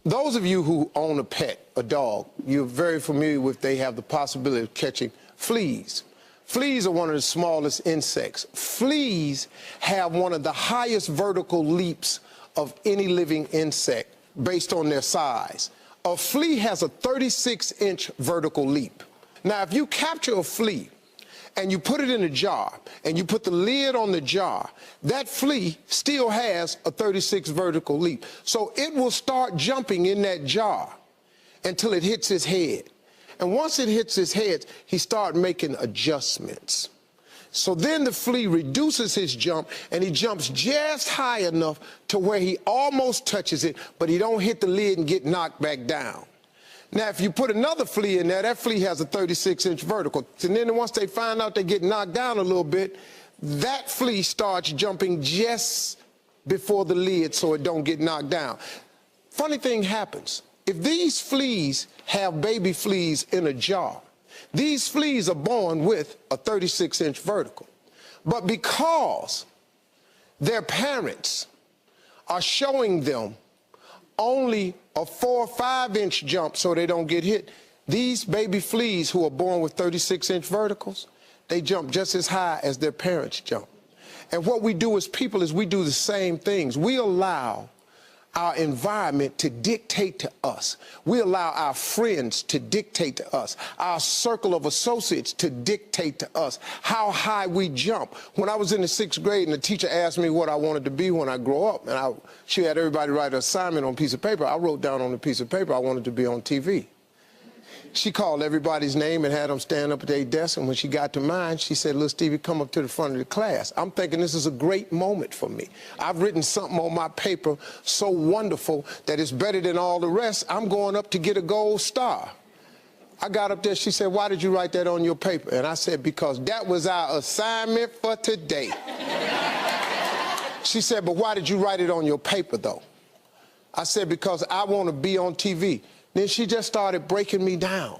Those of you who own a pet, a dog, you're very familiar with they have the possibility of catching fleas. Fleas are one of the smallest insects. Fleas have one of the highest vertical leaps of any living insect based on their size. A flea has a 36-inch vertical leap. Now, if you capture a flea and you put it in a jar and you put the lid on the jar, that flea still has a 36 vertical leap. So it will start jumping in that jar until it hits his head. And once it hits his head, he starts making adjustments. So then the flea reduces his jump and he jumps just high enough to where he almost touches it, but he don't hit the lid and get knocked back down. Now, if you put another flea in there, that flea has a 36-inch vertical. And then once they find out they get knocked down a little bit, that flea starts jumping just before the lid so it don't get knocked down. Funny thing happens. If these fleas have baby fleas in a jar, these fleas are born with a 36-inch vertical. But because their parents are showing them only a 4 or 5-inch jump so they don't get hit, these baby fleas who are born with 36-inch verticals, they jump just as high as their parents jump. And what we do as people is we do the same things. We allow our environment to dictate to us. We allow our friends to dictate to us, our circle of associates to dictate to us how high we jump. When I was in the 6th grade and the teacher asked me what I wanted to be when I grow up, and she had everybody write an assignment on a piece of paper, I wrote down on a piece of paper I wanted to be on TV. She called everybody's name and had them stand up at their desk, and when she got to mine, she said, "Little Stevie, come up to the front of the class." I'm thinking this is a great moment for me. I've written something on my paper so wonderful that it's better than all the rest. I'm going up to get a gold star. I got up there, she said, "Why did you write that on your paper?" And I said, "Because that was our assignment for today." She said, "But why did you write it on your paper, though?" I said, "Because I want to be on TV." Then she just started breaking me down.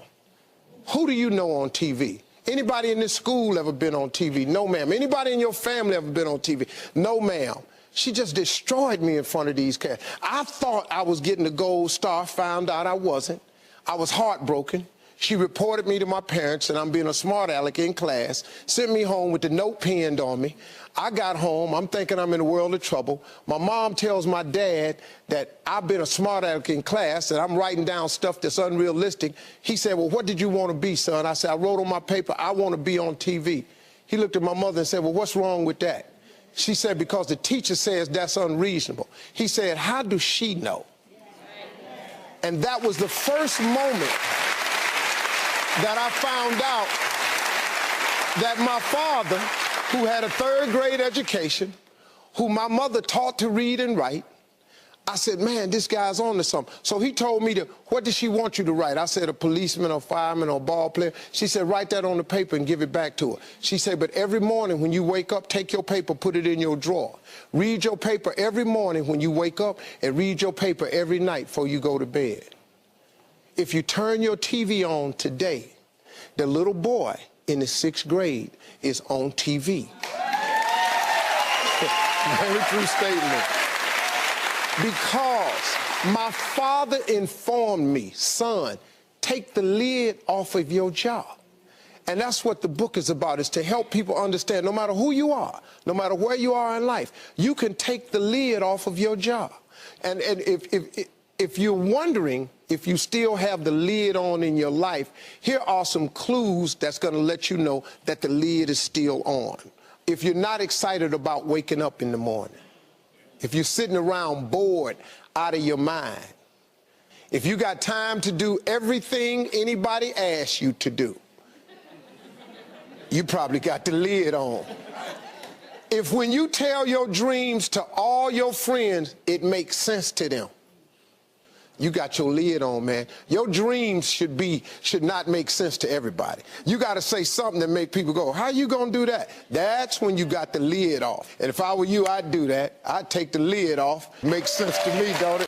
Who do you know on TV? Anybody in this school ever been on TV? No, ma'am. Anybody in your family ever been on TV? No, ma'am. She just destroyed me in front of these cats. I thought I was getting the gold star, found out I wasn't. I was heartbroken. She reported me to my parents, and I'm being a smart aleck in class, sent me home with the note pinned on me. I got home, I'm thinking I'm in a world of trouble. My mom tells my dad that I've been a smart aleck in class, that I'm writing down stuff that's unrealistic. He said, "Well, what did you want to be, son?" I said, "I wrote on my paper, I want to be on TV." He looked at my mother and said, "Well, what's wrong with that?" She said, "Because the teacher says that's unreasonable." He said, "How does she know?" And that was the first moment that I found out that my father, who had a 3rd grade education, who my mother taught to read and write, I said, "Man, this guy's on to something." So he told me what does she want you to write? I said, "A policeman or fireman or ball player." She said, "Write that on the paper and give it back to her." She said, "But every morning when you wake up, take your paper, put it in your drawer. Read your paper every morning when you wake up, and read your paper every night before you go to bed. If you turn your TV on today, the little boy in the 6th grade is on TV." Very true statement. Because my father informed me, "Son, take the lid off of your job." And that's what the book is about, is to help people understand no matter who you are, no matter where you are in life, you can take the lid off of your job. And if you're wondering if you still have the lid on in your life, here are some clues that's going to let you know that the lid is still on. If you're not excited about waking up in the morning, if you're sitting around bored out of your mind, if you got time to do everything anybody asks you to do, you probably got the lid on. If when you tell your dreams to all your friends, it makes sense to them, you got your lid on, man. Your dreams should not make sense to everybody. You got to say something that make people go, "How you going to do that?" That's when you got the lid off. And if I were you, I'd do that. I'd take the lid off. Makes sense to me, don't it?